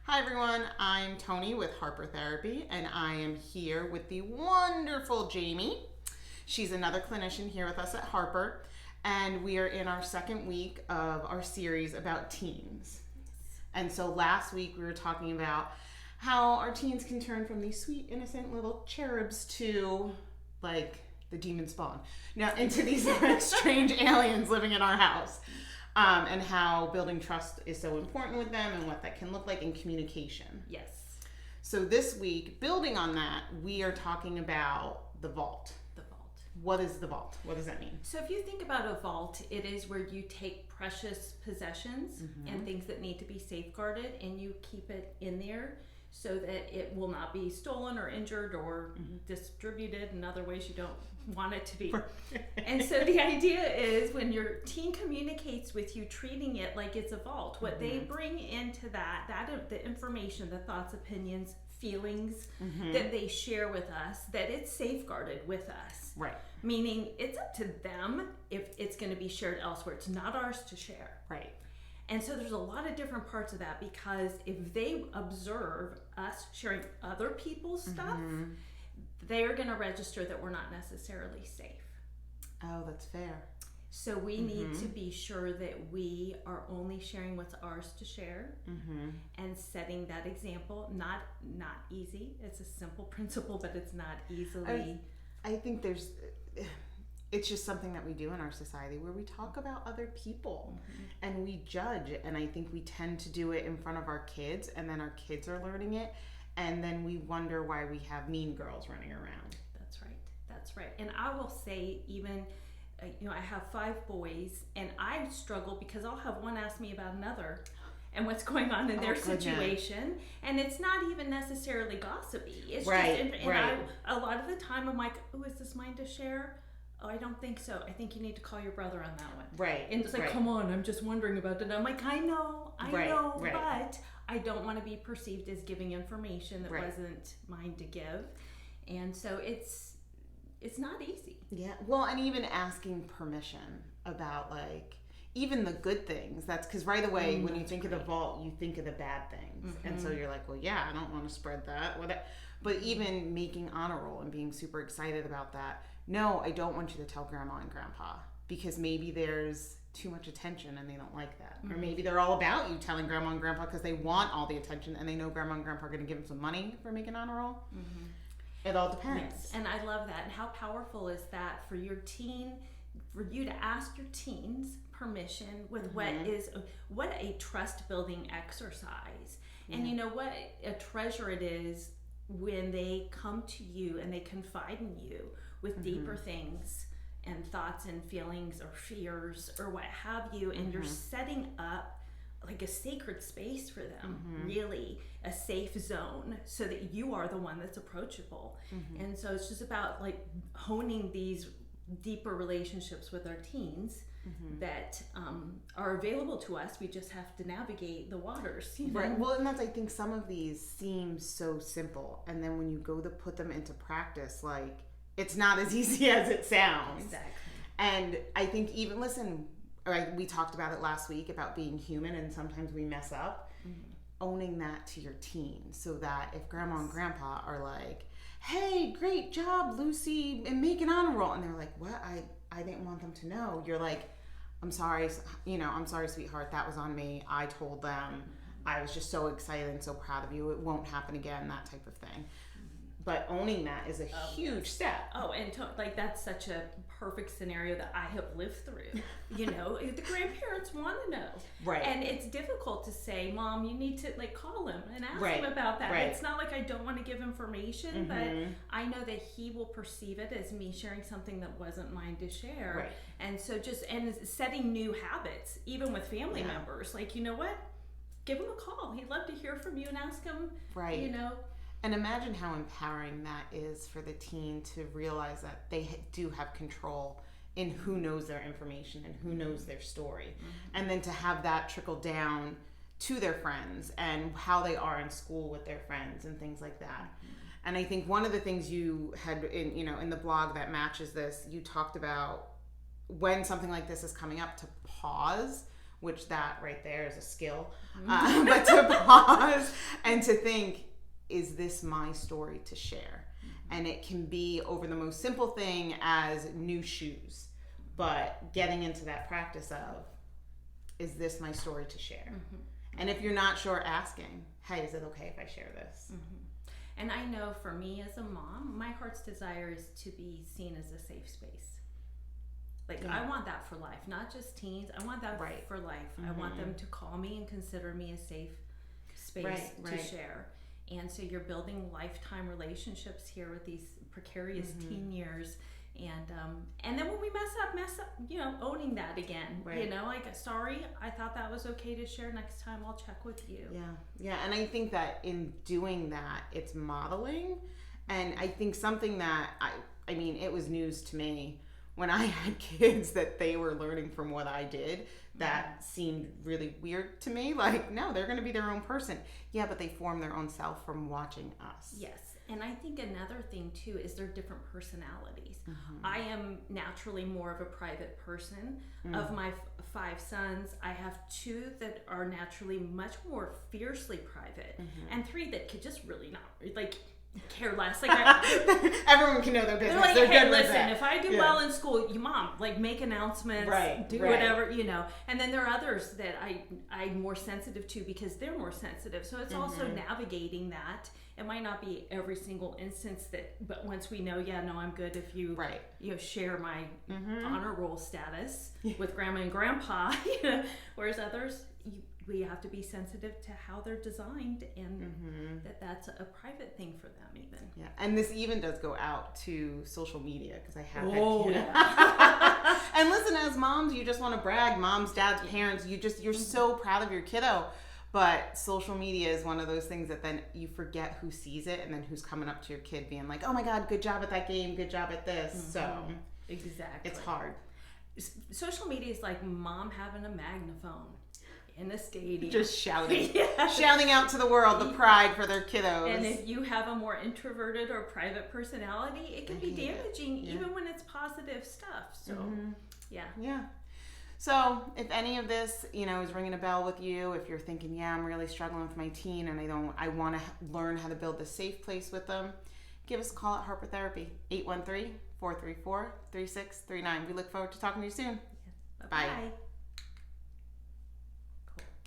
Hi everyone, I'm Tony with Harper Therapy, and I am here with the wonderful Jamie. She's another clinician here with us at Harper, and we are in our second week of our series about teens. And so last week we were talking about how our teens can turn from these sweet, innocent little cherubs to like the demon spawn. Now into these strange aliens living in our house. And how building trust is so important with them and what that can look like in communication. Yes. So this week, building on that, we are talking about the vault. The vault. What is the vault? What does that mean? So if you think about a vault, it is where you take precious possessions and things that need to be safeguarded and you keep it in there so that it will not be stolen or injured or distributed in other ways you don't want it to be. And so the idea is when your teen communicates with you, treating it like it's a vault, what they bring into that the information, the thoughts, opinions, feelings that they share with us, that it's safeguarded with us. Right. Meaning it's up to them if it's going to be shared elsewhere. It's not ours to share. Right. And so there's a lot of different parts of that, because if they observe us sharing other people's stuff, they're going to register that we're not necessarily safe. Oh, that's fair. So we need to be sure that we are only sharing what's ours to share and setting that example. Not easy. It's a simple principle, but it's not easily. I think it's just something that we do in our society where we talk about other people and we judge, and I think we tend to do it in front of our kids, and then our kids are learning it, and then we wonder why we have mean girls running around. That's right. And I will say, even I have 5 boys, and I struggle because I'll have one ask me about another and what's going on in their situation, and it's not even necessarily gossipy. It's right, just, and a lot of the time I'm like, oh, is this mine to share? Oh, I don't think so. I think you need to call your brother on that one. Right. And it's like, come on, I'm just wondering about it. I'm like, I know, but I don't want to be perceived as giving information that wasn't mine to give. And so it's not easy. Yeah. Well, and even asking permission about like even the good things. That's because right away when you think of the vault, you think of the bad things, and so you're like, well, yeah, I don't want to spread that. But even making honor roll and being super excited about that. No, I don't want you to tell grandma and grandpa, because maybe there's too much attention and they don't like that. Or maybe they're all about you telling grandma and grandpa because they want all the attention and they know grandma and grandpa are going to give them some money for making honor roll. It all depends. Yes, and I love that. And how powerful is that for your teen, for you to ask your teens permission with what a trust building exercise. And you know what a treasure it is when they come to you and they confide in you with deeper things and thoughts and feelings or fears or what have you, and you're setting up like a sacred space for them, really a safe zone, so that you are the one that's approachable. And so it's just about like honing these deeper relationships with our teens that are available to us. We just have to navigate the waters. Right. Well, and that's, I think some of these seem so simple, and then when you go to put them into practice, like it's not as easy as it sounds. Exactly. And I think even we talked about it last week about being human, and sometimes we mess up. Owning that to your teen, so that if grandma and grandpa are like, hey, great job, Lucy, and making honor roll, and they're like, what? I didn't want them to know. You're like, I'm sorry, sweetheart, that was on me. I told them. I was just so excited and so proud of you. It won't happen again, that type of thing. But owning that is a huge step. Oh, and that's such a perfect scenario that I have lived through. The grandparents want to know. Right. And it's difficult to say, Mom, you need to call him and ask him about that. Right. It's not like I don't want to give information, but I know that he will perceive it as me sharing something that wasn't mine to share. Right. And so and setting new habits, even with family members. Like, you know what? Give him a call. He'd love to hear from you and ask him, right. And imagine how empowering that is for the teen to realize that they do have control in who knows their information and who knows their story. And then to have that trickle down to their friends and how they are in school with their friends and things like that. And I think one of the things you had in the blog that matches this, you talked about when something like this is coming up, to pause which that right there is a skill. But to pause and to think, is this my story to share? And it can be over the most simple thing as new shoes, but getting into that practice of, is this my story to share? And if you're not sure, asking, hey, is it okay if I share this? And I know for me as a mom, my heart's desire is to be seen as a safe space. Like, I want that for life, not just teens. I want that for life. I want them to call me and consider me a safe space to share. And so you're building lifetime relationships here with these precarious teen years. And then when we mess up, you know, owning that again, you know, like, sorry, I thought that was okay to share. Next time I'll check with you. Yeah. And I think that in doing that, it's modeling. And I think something that I mean, it was news to me when I had kids that they were learning from what I did. That seemed really weird to me. Like, no, they're going to be their own person. Yeah, but they form their own self from watching us. Yes. And I think another thing too is their different personalities. I am naturally more of a private person. Of my 5 sons, I have 2 that are naturally much more fiercely private, and 3 that could just really not, like, care less. Like, everyone can know their business. They're like, they're hey, good with listen, it. if I do well in school, you mom, like, make announcements, do whatever, you know. And then there are others that I'm more sensitive to because they're more sensitive. So it's also navigating that. It might not be every single instance but once we know, I'm good if you you know, share my honor roll status with grandma and grandpa, you know, whereas others, we have to be sensitive to how they're designed, and that's a private thing for them even. Yeah, and this even does go out to social media, because I have and listen, as moms, you just want to brag. Moms, dads, parents, you're so proud of your kiddo. But social media is one of those things that then you forget who sees it, and then who's coming up to your kid being like, oh my God, good job at that game, good job at this. So exactly, it's hard. Social media is like mom having a magnaphone in a stadium, just shouting shouting out to the world the pride for their kiddos. And if you have a more introverted or private personality, it can be damaging even when it's positive stuff. So yeah. So if any of this, you know, is ringing a bell with you, if you're thinking, I'm really struggling with my teen and I want to learn how to build a safe place with them, give us a call at Harper Therapy, 813-434-3639. We look forward to talking to you soon. Bye.